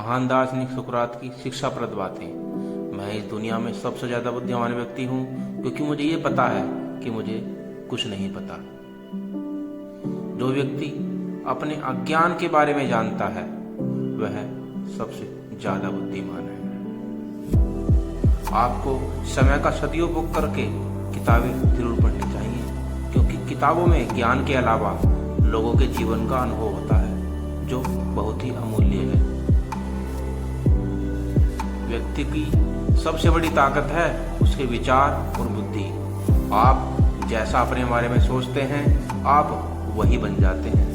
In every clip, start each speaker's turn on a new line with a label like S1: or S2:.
S1: महान दार्शनिक सुकरात की शिक्षाप्रद बातें। मैं इस दुनिया में सबसे ज्यादा बुद्धिमान व्यक्ति हूँ क्योंकि मुझे ये पता है कि मुझे कुछ नहीं पता। जो व्यक्ति अपने अज्ञान के बारे में जानता है वह सबसे ज्यादा बुद्धिमान है। आपको समय का सदुपयोग करके किताबें जरूर पढ़नी चाहिए क्योंकि किताबों में ज्ञान के अलावा लोगों के जीवन का अनुभव होता है जो बहुत ही अमूल्य है। व्यक्ति की सबसे बड़ी ताकत है उसके विचार और बुद्धि। आप जैसा अपने बारे में सोचते हैं आप वही बन जाते हैं।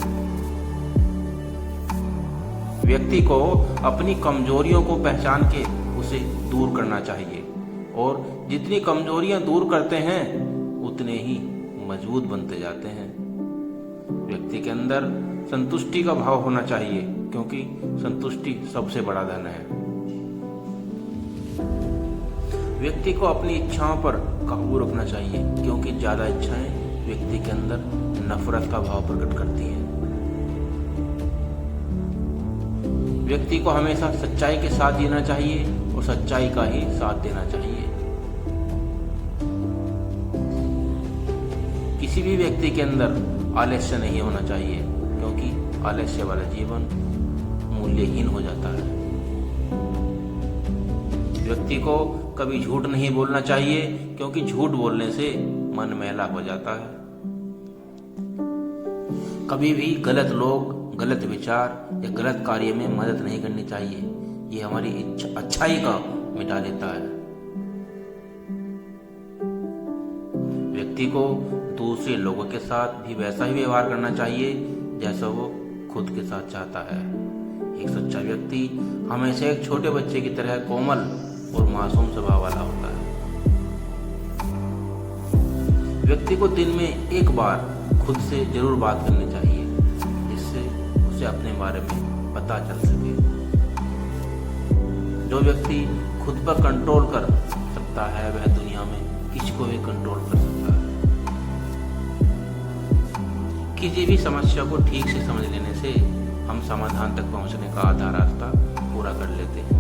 S1: व्यक्ति को अपनी कमजोरियों को पहचान के उसे दूर करना चाहिए और जितनी कमजोरियां दूर करते हैं उतने ही मजबूत बनते जाते हैं। व्यक्ति के अंदर संतुष्टि का भाव होना चाहिए क्योंकि संतुष्टि सबसे बड़ा धन है। व्यक्ति को अपनी इच्छाओं पर काबू रखना चाहिए क्योंकि ज्यादा इच्छाएं व्यक्ति के अंदर नफरत का भाव प्रकट करती हैं। व्यक्ति को हमेशा सच्चाई के साथ जीना चाहिए और सच्चाई का ही साथ देना चाहिए। किसी भी व्यक्ति के अंदर आलस्य नहीं होना चाहिए क्योंकि आलस्य वाला जीवन मूल्यहीन हो जाता है। व्यक्ति को कभी झूठ नहीं बोलना चाहिए क्योंकि झूठ बोलने से मन मैला हो जाता है। कभी भी गलत लोग, गलत विचार या गलत कार्य में मदद नहीं करनी चाहिए। ये हमारी अच्छाई का मिटा देता है। व्यक्ति को दूसरे लोगों के साथ भी वैसा ही व्यवहार करना चाहिए जैसा वो खुद के साथ चाहता है। एक सच्चा व्यक्ति हमेशा एक छोटे बच्चे की तरह कोमल और मासूम स्वभाव वाला होता है। व्यक्ति को दिन में एक बार खुद से जरूर बात करनी चाहिए जिससे उसे अपने बारे में पता चल सके। जो व्यक्ति खुद पर कंट्रोल कर सकता है वह दुनिया में किसी को भी कंट्रोल कर सकता है। किसी भी समस्या को ठीक से समझ लेने से हम समाधान तक पहुंचने का आधा रास्ता पूरा कर लेते हैं।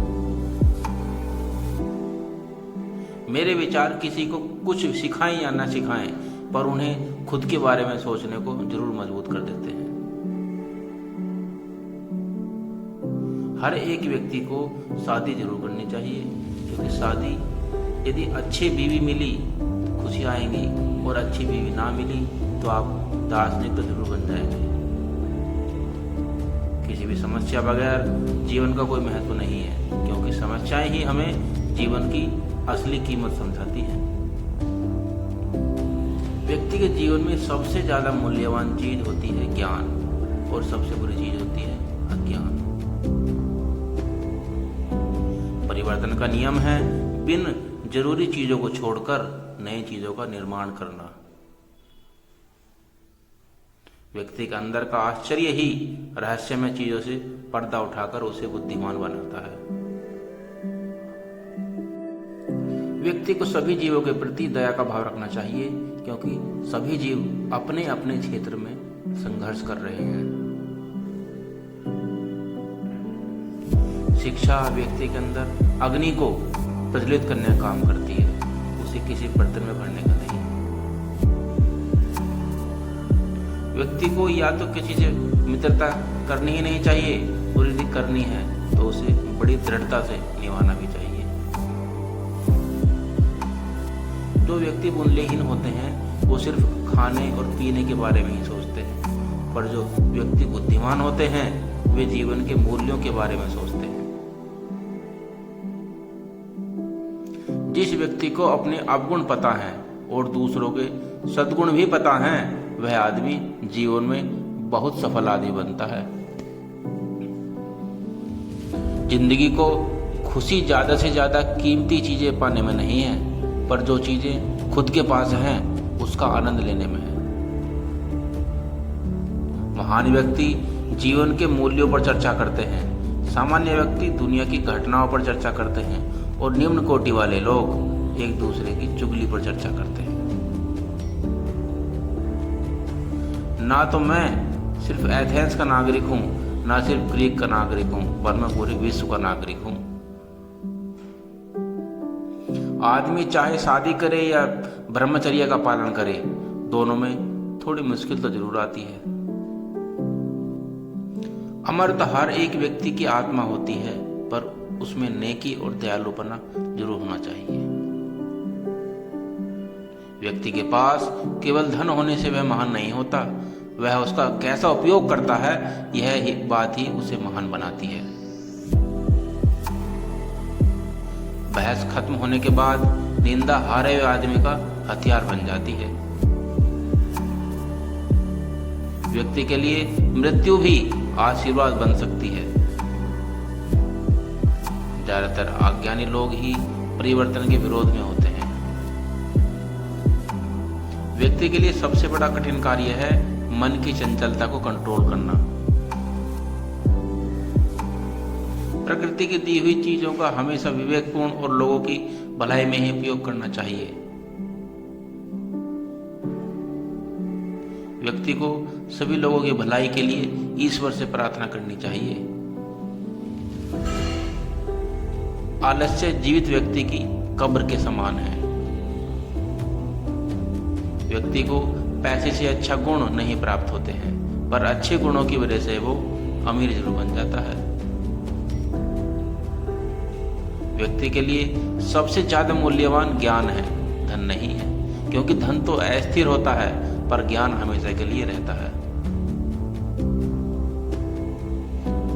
S1: मेरे विचार किसी को कुछ सिखाएं या ना सिखाएं पर उन्हें खुद के बारे में सोचने को जरूर मजबूत कर देते हैं। हर एक व्यक्ति को शादी जरूर करनी चाहिए क्योंकि शादी यदि अच्छी बीवी मिली तो खुशी आएंगी और अच्छी बीवी ना मिली तो आप दार्शनिक तो जरूर बन जाएंगे। किसी भी समस्या बगैर जीवन का कोई महत्व नहीं है क्योंकि समस्याएं ही हमें जीवन की असली कीमत समझाती हैं। व्यक्ति के जीवन में सबसे ज्यादा मूल्यवान चीज होती है ज्ञान और सबसे बुरी चीज होती है अज्ञान। परिवर्तन का नियम है बिन जरूरी चीजों को छोड़कर नई चीजों का निर्माण करना। व्यक्ति के अंदर का आश्चर्य ही रहस्यमय चीजों से पर्दा उठाकर उसे बुद्धिमान बनाता है। व्यक्ति को सभी जीवों के प्रति दया का भाव रखना चाहिए क्योंकि सभी जीव अपने अपने क्षेत्र में संघर्ष कर रहे हैं। शिक्षा व्यक्ति के अंदर अग्नि को प्रज्वलित करने का काम करती है, उसे किसी बर्तन में भरने का नहीं। व्यक्ति को या तो किसी से मित्रता करनी ही नहीं चाहिए और यदि करनी है तो उसे बड़ी दृढ़ता से निभाना भी चाहिए। जो व्यक्ति मूल्यहीन होते हैं वो सिर्फ खाने और पीने के बारे में ही सोचते हैं पर जो व्यक्ति बुद्धिमान होते हैं वे जीवन के मूल्यों के बारे में सोचते हैं। जिस व्यक्ति को अपने अवगुण पता है और दूसरों के सद्गुण भी पता हैं वह आदमी जीवन में बहुत सफल आदमी बनता है। जिंदगी को खुशी ज्यादा से ज्यादा कीमती चीजें पाने में नहीं है पर जो चीजें खुद के पास हैं उसका आनंद लेने में है। महान व्यक्ति जीवन के मूल्यों पर चर्चा करते हैं, सामान्य व्यक्ति दुनिया की घटनाओं पर चर्चा करते हैं और निम्न कोटि वाले लोग एक दूसरे की चुगली पर चर्चा करते हैं। ना तो मैं सिर्फ एथेंस का नागरिक हूँ न सिर्फ ग्रीक का नागरिक हूं, पर मैं पूरे विश्व का नागरिक हूं। आदमी चाहे शादी करे या ब्रह्मचर्य का पालन करे, दोनों में थोड़ी मुश्किल तो जरूर आती है। अमरता हर एक व्यक्ति की आत्मा होती है, पर उसमें नेकी और दयालुपना जरूर होना चाहिए। व्यक्ति के पास केवल धन होने से वह महान नहीं होता, वह उसका कैसा उपयोग करता है, यह बात ही उसे महान बनाती है। बहस खत्म होने के बाद निंदा हारे हुए आदमी का हथियार बन जाती है। व्यक्ति के लिए मृत्यु भी आशीर्वाद बन सकती है। ज्यादातर अज्ञानी लोग ही परिवर्तन के विरोध में होते हैं। व्यक्ति के लिए सबसे बड़ा कठिन कार्य है मन की चंचलता को कंट्रोल करना। प्रकृति की दी हुई चीजों का हमेशा विवेकपूर्ण और लोगों की भलाई में ही उपयोग करना चाहिए। व्यक्ति को सभी लोगों की भलाई के लिए ईश्वर से प्रार्थना करनी चाहिए। आलस्य जीवित व्यक्ति की कब्र के समान है। व्यक्ति को पैसे से अच्छा गुण नहीं प्राप्त होते हैं, पर अच्छे गुणों की वजह से वो अमीर जरूर बन जाता है। व्यक्ति के लिए सबसे ज्यादा मूल्यवान ज्ञान है, धन नहीं है, क्योंकि धन तो अस्थिर होता है, पर ज्ञान हमेशा के लिए रहता है।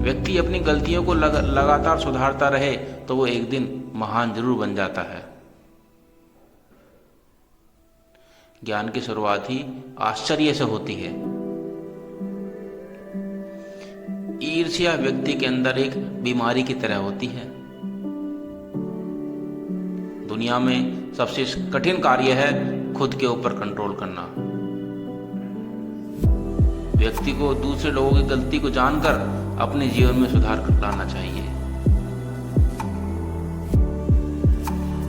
S1: व्यक्ति अपनी गलतियों को लगातार सुधारता रहे तो वो एक दिन महान जरूर बन जाता है। ज्ञान की शुरुआत ही आश्चर्य से होती है। ईर्ष्या व्यक्ति के अंदर एक बीमारी की तरह होती है। दुनिया में सबसे कठिन कार्य है खुद के ऊपर कंट्रोल करना। व्यक्ति को दूसरे लोगों की गलती को जानकर अपने जीवन में सुधार लाना चाहिए।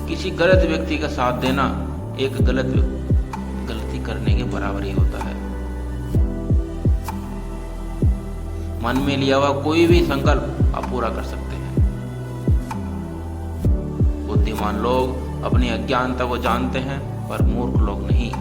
S1: किसी गलत व्यक्ति का साथ देना एक गलती करने के बराबर ही होता है। मन में लिया हुआ कोई भी संकल्प आप पूरा कर सकते हैं। बुद्धिमान लोग अपनी अज्ञानता को जानते हैं, पर मूर्ख लोग नहीं।